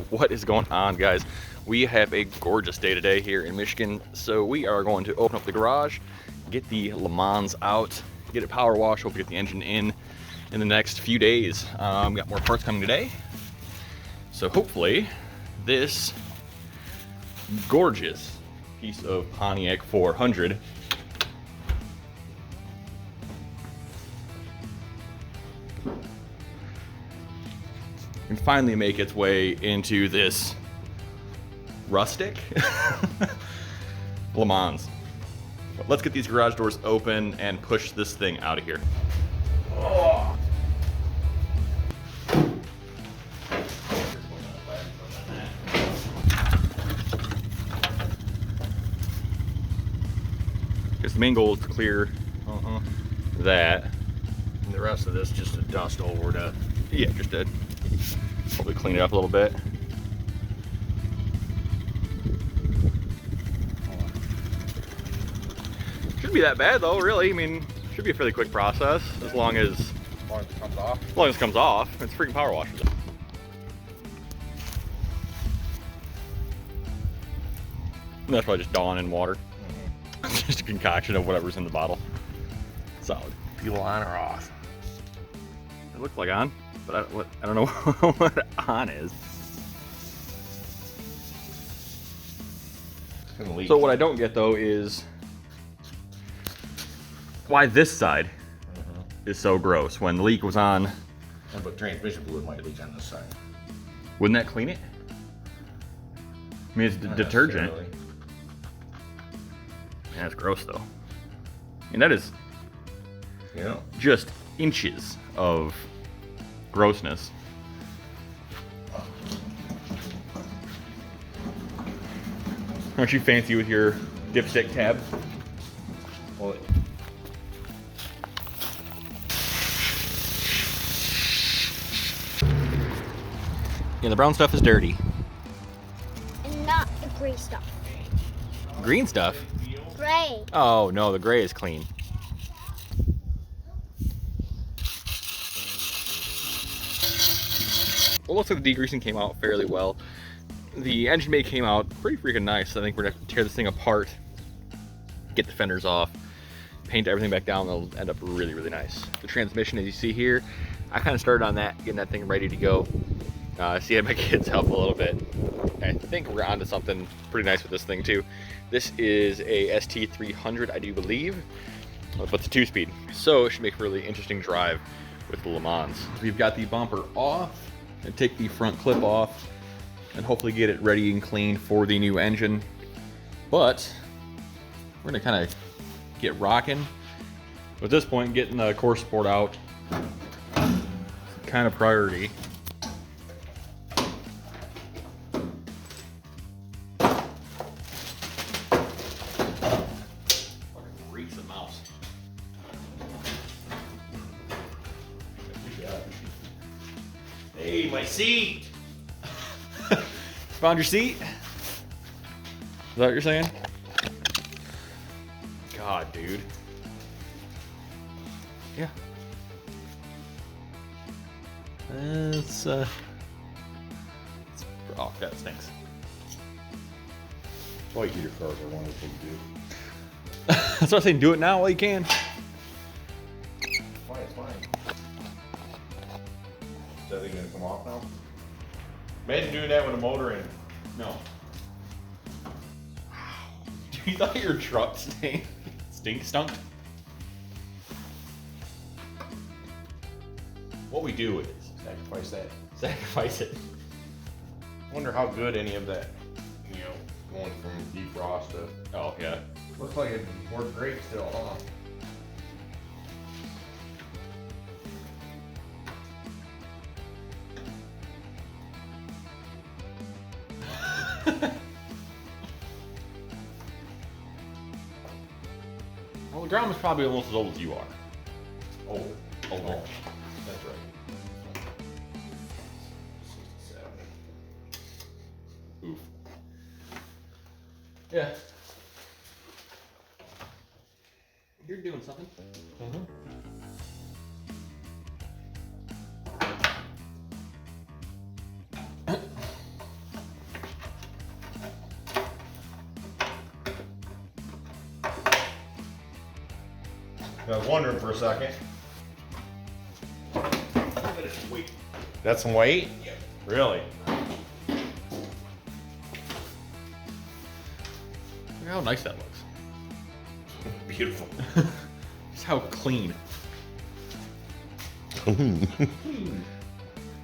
What is going on, guys? We have a gorgeous day today here in Michigan, so we are going to open up the garage, get the LeMans out, get it power washed, hopefully get the engine in the next few days. Got more parts coming today, so hopefully this gorgeous piece of Pontiac 400 can finally make its way into this rustic LeMans. But let's get these garage doors open and push this thing out of here. Oh. Guess the main goal is to clear that. And the rest of this just to dust over to, yeah, just to hopefully clean it up a little bit. Shouldn't be that bad though, really. I mean, should be a fairly quick process as long as it comes off. As long as it comes off. It's freaking power washes it. And that's probably just Dawn in water. Just a concoction of whatever's in the bottle. Solid. Peel on or off? It looks like on, but I don't know what on is. So what I don't get though is why this side is so gross when the leak was on. Yeah, but transmission fluid might leak on this side. Wouldn't that clean it? I mean, it's detergent. Yeah, it's gross though. I mean, that is just inches of grossness. Aren't you fancy with your dipstick tab? Well, yeah, the brown stuff is dirty. And not the gray stuff. Green stuff? Gray. Oh no, the gray is clean. Well, looks like the degreasing came out fairly well. The engine bay came out pretty freaking nice. I think we're gonna have to tear this thing apart, get the fenders off, paint everything back down. It'll end up really, really nice. The transmission, as you see here, I kind of started on that, getting that thing ready to go. See, I had my kids help a little bit. I think we're onto something pretty nice with this thing too. This is a ST300, I do believe, but it's a 2-speed, so it should make a really interesting drive with the LeMans. We've got the bumper off, and take the front clip off, and hopefully get it ready and clean for the new engine. But we're gonna kind of get rocking. At this point, getting the core support out, kind of priority. Hey, my seat! Found your seat? Is that what you're saying? God, dude. Yeah. Oh, that stinks. Why you your cars are one of the things to do. That's what I'm saying, do it now while you can. It's fine. Is that thing gonna come off now? Imagine doing that with a motor in. No. You thought your truck stunk? What we do is Sacrifice that. sacrifice it. I wonder how good any of that, going from defrost to. Oh, yeah. Looks like it worked great still, huh? Well, the ground is probably almost as old as you are. Old. Older. That's right. 67. Oof. Yeah. You're doing something. I was wondering for a second. That's some weight? Yep. Really? Look how nice that looks. Beautiful. Just how clean.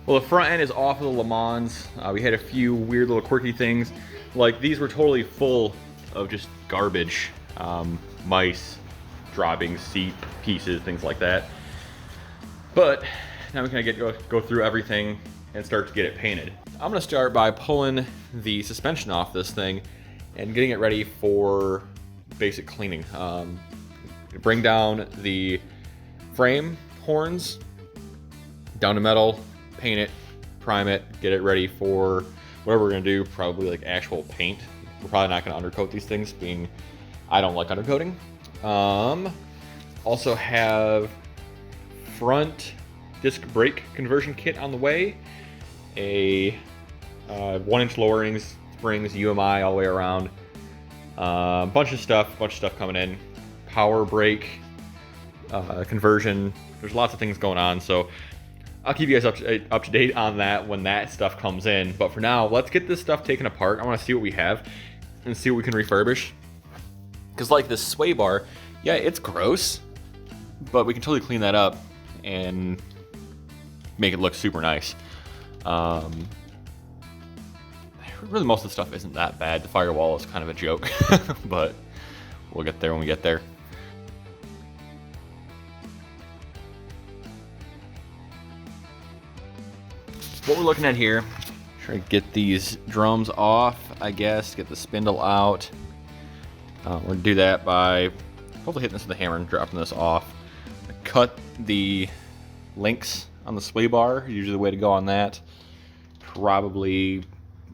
Well, the front end is off of the Le Mans. We had a few weird little quirky things. Like these were totally full of just garbage. Mice, droppings, seat pieces, things like that. But now we can go through everything and start to get it painted. I'm gonna start by pulling the suspension off this thing and getting it ready for basic cleaning. Bring down the frame horns down to metal, paint it, prime it, get it ready for whatever we're gonna do, probably like actual paint. We're probably not gonna undercoat these things, being I don't like undercoating. Also have front disc brake conversion kit on the way, a 1-inch lowerings, springs, UMI all the way around, bunch of stuff coming in, power brake conversion. There's lots of things going on, so I'll keep you guys up to date on that when that stuff comes in. But for now, let's get this stuff taken apart. I want to see what we have and see what we can refurbish. Because like this sway bar, yeah, it's gross, but we can totally clean that up and make it look super nice. Really, most of the stuff isn't that bad. The firewall is kind of a joke, but we'll get there when we get there. What we're looking at here, try to get these drums off, I guess, get the spindle out. We're gonna do that by hopefully hitting this with a hammer and dropping this off. Cut the links on the sway bar, usually the way to go on that. Probably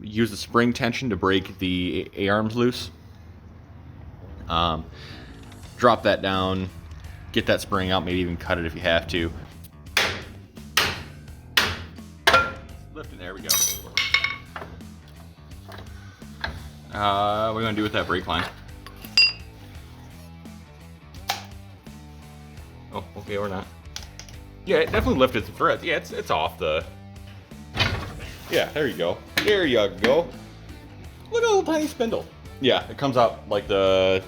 use the spring tension to break the A-arms loose. Drop that down, get that spring out, maybe even cut it if you have to. Lift it, there we go. What are we gonna do with that brake line? Oh, okay, or not. Yeah, it definitely lifted the threads. Yeah, it's off the... Yeah, there you go. There you go. Look at the little tiny spindle. Yeah, it comes out like the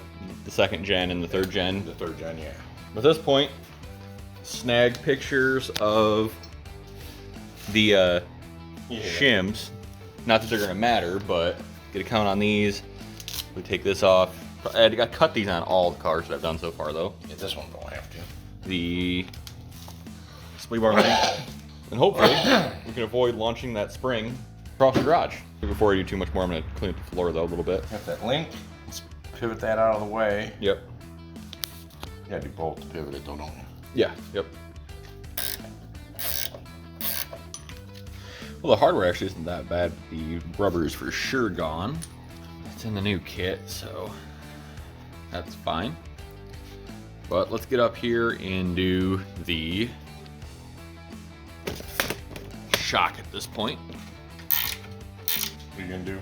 second gen and the third gen. The third gen, yeah. At this point, snag pictures of the shims. Not that they're gonna matter, but get a count on these. We take this off. I cut these on all the cars that I've done so far, though. Yeah, this one don't have to. The sway bar link, and hopefully we can avoid launching that spring across the garage. Before I do too much more, I'm gonna clean up the floor though a little bit. Got that link. Let's pivot that out of the way. Yep. You gotta do both to pivot it though, don't you? Yeah, yep. Well, the hardware actually isn't that bad. The rubber is for sure gone. It's in the new kit, so that's fine. But let's get up here and do the shock at this point. What are you gonna do?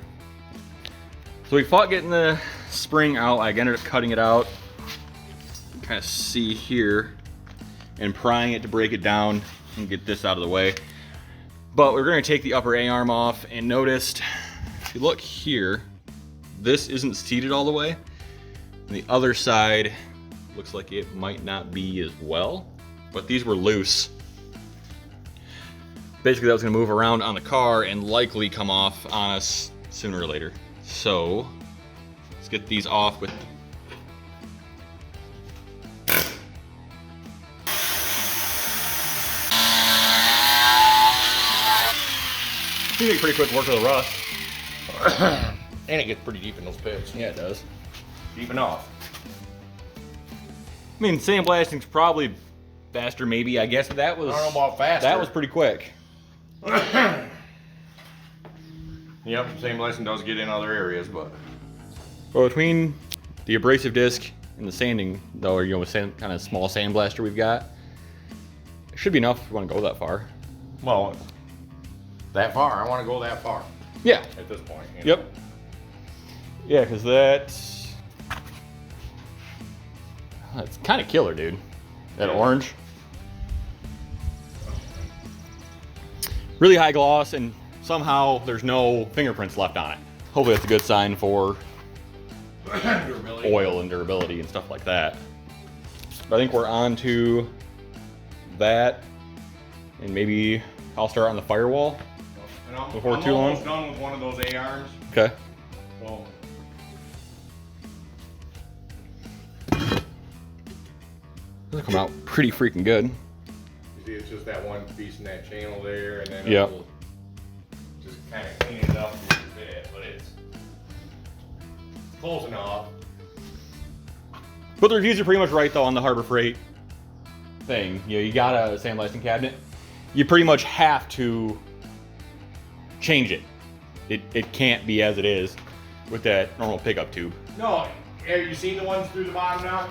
So we fought getting the spring out. I ended up cutting it out. Kind of see here, and prying it to break it down and get this out of the way. But we're going to take the upper A-arm off, and noticed, if you look here, this isn't seated all the way. And the other side looks like it might not be as well, but these were loose. Basically that was going to move around on the car and likely come off on us sooner or later. So let's get these off with you make pretty quick work of the rust. And it gets pretty deep in those pits. Yeah, it does. Deep enough. I mean, sandblasting's probably faster, maybe. I guess that was. I don't know about faster. That was pretty quick. Yep, same blessing does get in other areas, but. Well, between the abrasive disc and the sanding, though, or kind of small sandblaster we've got, it should be enough if we want to go that far. Well, that far. I want to go that far. Yeah. At this point. Yep. Yeah, because that's kind of killer, dude. That orange. Really high gloss, and somehow there's no fingerprints left on it. Hopefully that's a good sign for Durability. oil and durability and stuff like that. But I think we're on to that, and maybe I'll start on the firewall And I'm before too long. almost done with one of those A-arms. Okay. So This will come out pretty freaking good. you see, it's just that one piece in that channel there, and then Yep. it'll just kind of clean it up a little bit, but it's close enough. But the reviews are pretty much right though on the Harbor Freight thing. You know, you got a sandblasting cabinet, you pretty much have to change it. It can't be as it is with that normal pickup tube. No, have you seen the ones through the bottom now?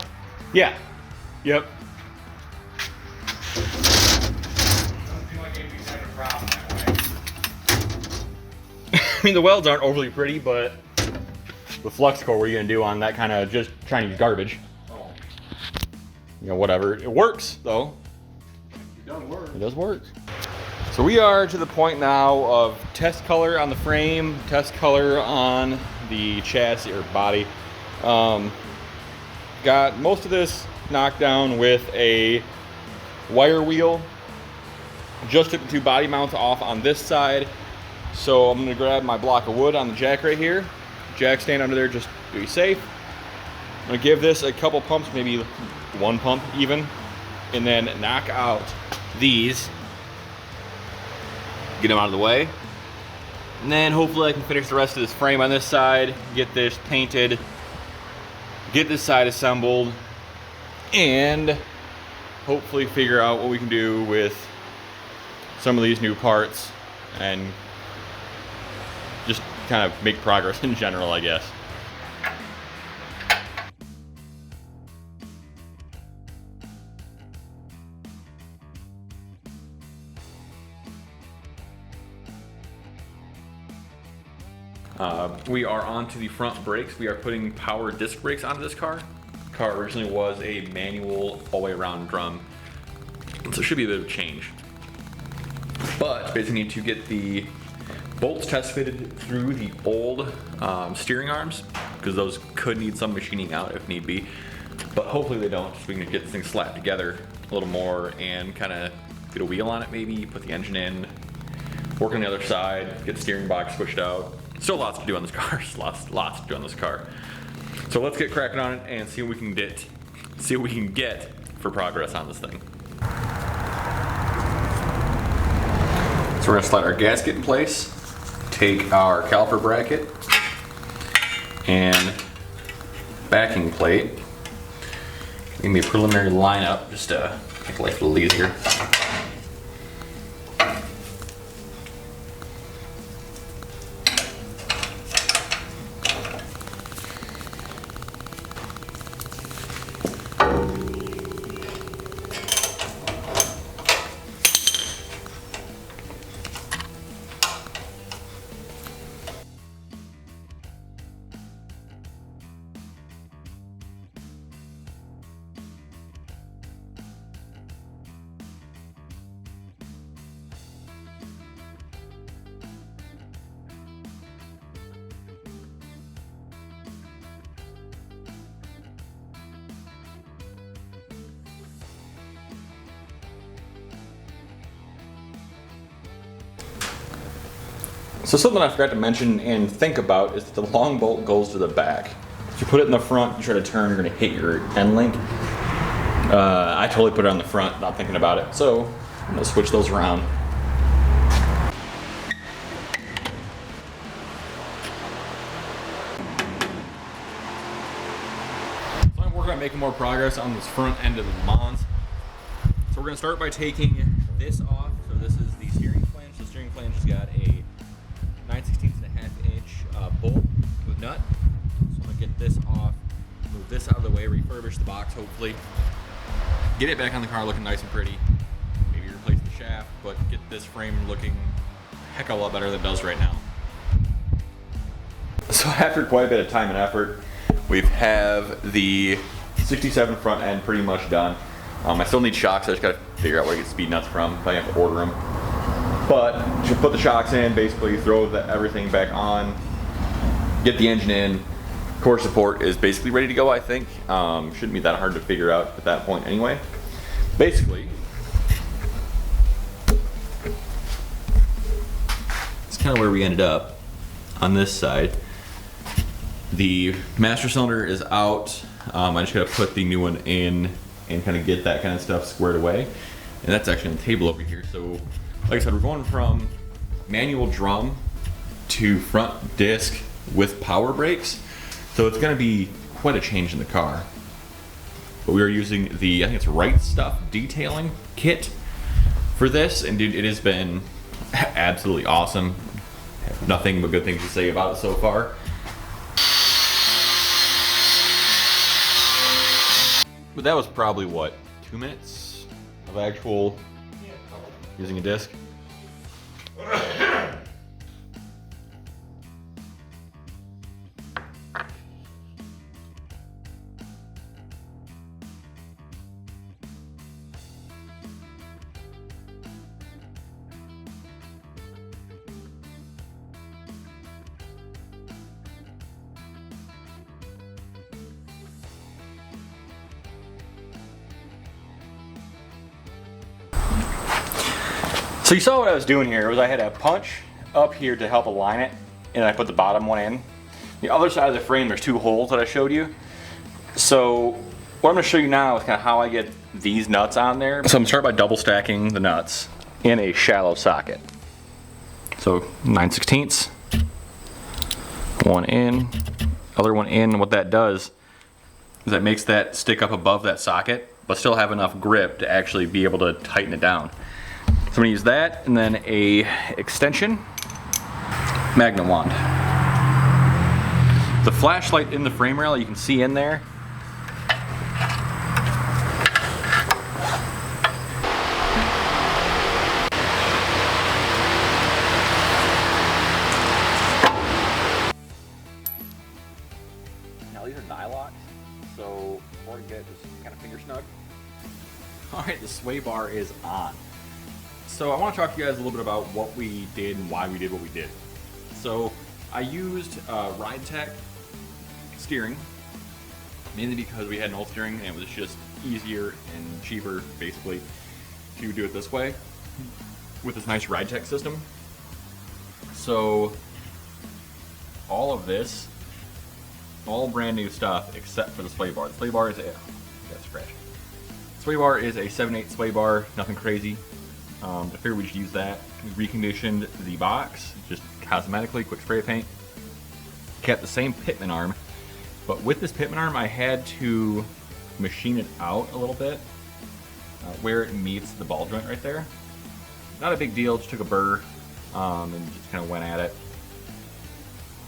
Yeah. Yep. Doesn't seem like anybody's having a problem that way. I mean, the welds aren't overly pretty, but with flux core, what are you gonna do on that kind of just Chinese garbage? Oh, You know, whatever. It works though. it does work. It does work. So we are to the point now of test color on the frame, test color on the chassis or body. Got most of this knocked down with a wire wheel. Just took the two body mounts off on this side. So I'm gonna grab my block of wood on the jack right here. Jack stand under there just to be safe. I'm gonna give this a couple pumps, maybe one pump even, and then knock out these. Get them out of the way. And then hopefully I can finish the rest of this frame on this side, get this painted, get this side assembled, and hopefully figure out what we can do with some of these new parts and just kind of make progress in general, I guess. We are on to the front brakes. We are putting power disc brakes onto this car. The car originally was a manual all the way around drum, so it should be a bit of a change. But basically need to get the bolts test fitted through the old steering arms, because those could need some machining out if need be. But hopefully they don't, so we can get this thing slapped together a little more and kind of get a wheel on it maybe, put the engine in, work on the other side, get the steering box switched out. Still lots to do on this car. lots to do on this car. So let's get cracking on it and see what we can get for progress on this thing. So we're gonna slide our gasket in place, take our caliper bracket and backing plate. Give me a preliminary lineup just to make life a little easier. So something I forgot to mention and think about is that the long bolt goes to the back. If you put it in the front, you try to turn, you're gonna hit your end link. I totally put it on the front, not thinking about it. So I'm gonna switch those around. So I'm working on making more progress on this front end of the LeMans. So we're gonna start by taking this off. So this is the steering flange. The steering flange has got a 9/16.5" bolt with nut. So I'm gonna get this off, move this out of the way, refurbish the box hopefully, get it back on the car looking nice and pretty, maybe replace the shaft, but get this frame looking a heck of a lot better than it does right now. So after quite a bit of time and effort, we have the 67 front end pretty much done. I still need shocks. I just gotta figure out where to get speed nuts from. I have to order them. But just put the shocks in, basically throw everything back on, get the engine in. Core support is basically ready to go, I think. Shouldn't be that hard to figure out at that point anyway. Basically, it's kind of where we ended up on this side. The master cylinder is out. I just gotta put the new one in and kind of get that kind of stuff squared away. And that's actually on the table over here. So, like I said, we're going from manual drum to front disc with power brakes. So it's gonna be quite a change in the car. But we are using the, I think it's Right Stuff detailing kit for this. And dude, it has been absolutely awesome. I have nothing but good things to say about it so far. But that was probably what, 2 minutes of actual using a disc? So you saw what I was doing here was I had a punch up here to help align it, and I put the bottom one in. The other side of the frame, there's 2 holes that I showed you. So what I'm going to show you now is kind of how I get these nuts on there. So I'm going to start by double stacking the nuts in a shallow socket. So 9/16, one in, other one in. What that does is that makes that stick up above that socket, but still have enough grip to actually be able to tighten it down. So I'm gonna use that and then a extension magnet wand. The flashlight in the frame rail, you can see in there. Now these are nylock, so before you get it, just kind of finger snug. All right, the sway bar is on. So I want to talk to you guys a little bit about what we did and why we did what we did. So I used RideTech steering, mainly because we had an old steering and it was just easier and cheaper, basically, to do it this way with this nice RideTech system. So all of this, all brand new stuff except for the sway bar. The sway bar is a sway bar is a 7/8 sway bar, nothing crazy. I figured we just use that. We reconditioned the box, just cosmetically, quick spray paint. Kept the same pitman arm, but with this pitman arm, I had to machine it out a little bit, where it meets the ball joint right there. Not a big deal, just took a burr and just kind of went at it.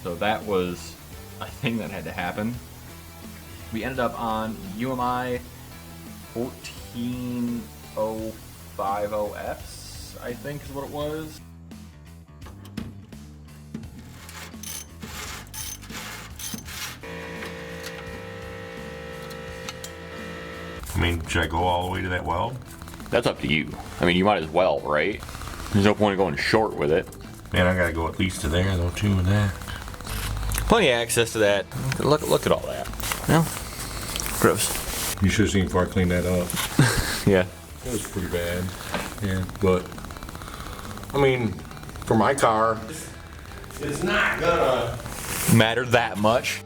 So that was a thing that had to happen. We ended up on UMI 14050Fs, I think is what it was. I mean, should I go all the way to that weld? That's up to you. I mean, you might as well, right? There's no point in going short with it. Man, I gotta go at least to there though, too, with that. Plenty of access to that. Look at all that. No? Gross. You should have seen before I cleaned that up. Yeah. It was pretty bad. Yeah, but I mean, for my car, it's not gonna Matter that much.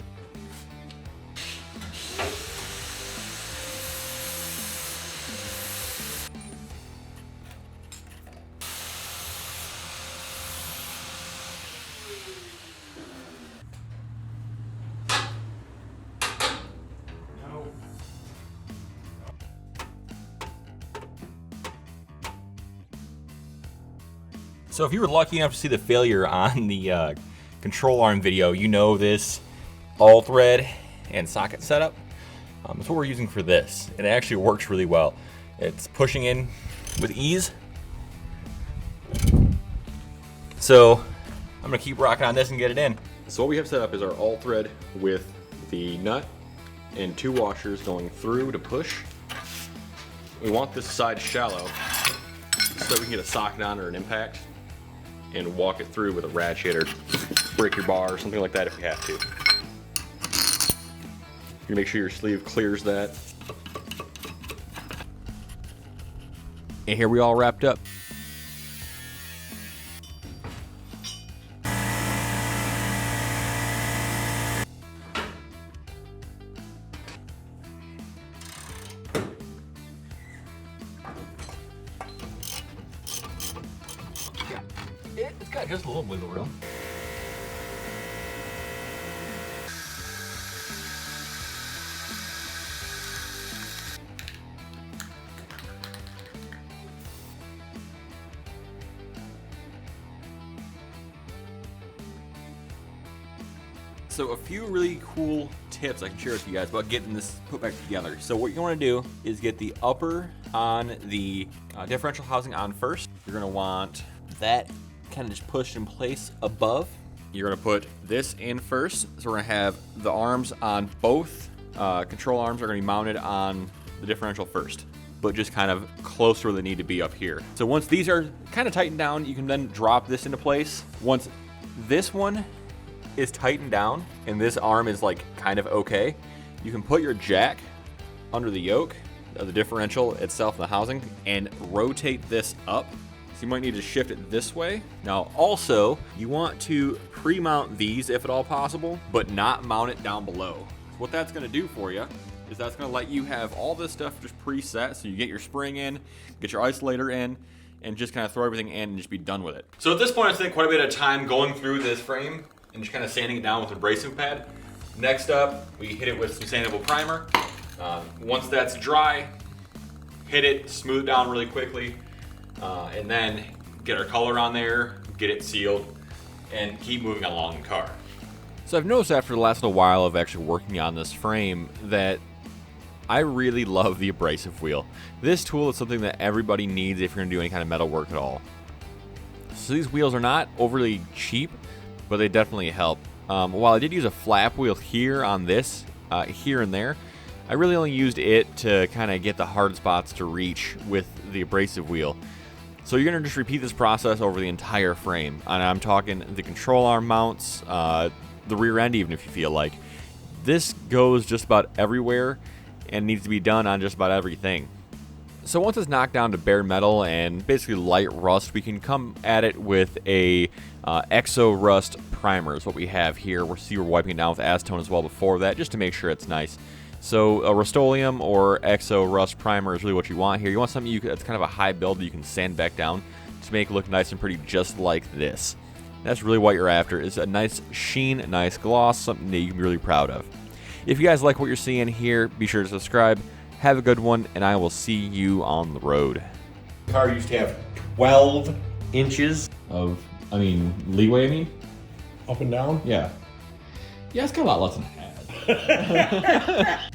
So if you were lucky enough to see the failure on the control arm video, you know this all thread and socket setup. That's what we're using for this. It actually works really well. It's pushing in with ease. So I'm gonna keep rocking on this and get it in. So what we have set up is our all thread with the nut and 2 washers going through to push. We want this side shallow so we can get a socket on or an impact and walk it through with a ratchet or break your bar or something like that if we have to. You make sure your sleeve clears that. And here we all wrapped up. It's got just a little wiggle room. So a few really cool tips I can share with you guys about getting this put back together. So what you want to do is get the upper on the differential housing on first. You're going to want that kind of just pushed in place above. You're going to put this in first. So we're going to have the arms on both control arms are going to be mounted on the differential first, but just kind of close where they need to be up here. So once these are kind of tightened down, you can then drop this into place. Once this one is tightened down and this arm is like kind of okay, you can put your jack under the yoke of the differential itself in the housing and rotate this up. So you might need to shift it this way. Now also, you want to pre-mount these if at all possible, but not mount it down below. So what that's gonna do for you is that's gonna let you have all this stuff just preset, so you get your spring in, get your isolator in, and just kind of throw everything in and just be done with it. So at this point, I spent quite a bit of time going through this frame and just kind of sanding it down with an abrasive pad. Next up, we hit it with some sandable primer. Once that's dry, hit it, smooth it down really quickly, and then get our color on there, get it sealed, and keep moving along the car. So I've noticed after the last little while of actually working on this frame that I really love the abrasive wheel. This tool is something that everybody needs if you're gonna do any kind of metal work at all. So these wheels are not overly cheap, but they definitely help. While I did use a flap wheel here on this, here and there, I really only used it to kind of get the hard spots to reach with the abrasive wheel. So you're gonna just repeat this process over the entire frame. And I'm talking the control arm mounts, the rear end even if you feel like. This goes just about everywhere and needs to be done on just about everything. So once it's knocked down to bare metal and basically light rust, we can come at it with a Exo Rust primer is what we have here. We're wiping it down with acetone as well before that, just to make sure it's nice. So a Rust-Oleum or Exo Rust primer is really what you want here. You want something that's kind of a high build that you can sand back down to make it look nice and pretty, just like this. That's really what you're after, is a nice sheen, nice gloss, something that you can be really proud of. If you guys like what you're seeing here, be sure to subscribe. Have a good one, and I will see you on the road. The car used to have 12 inches Of, leeway, up and down. Yeah. Yeah, it's got a lot less than I had.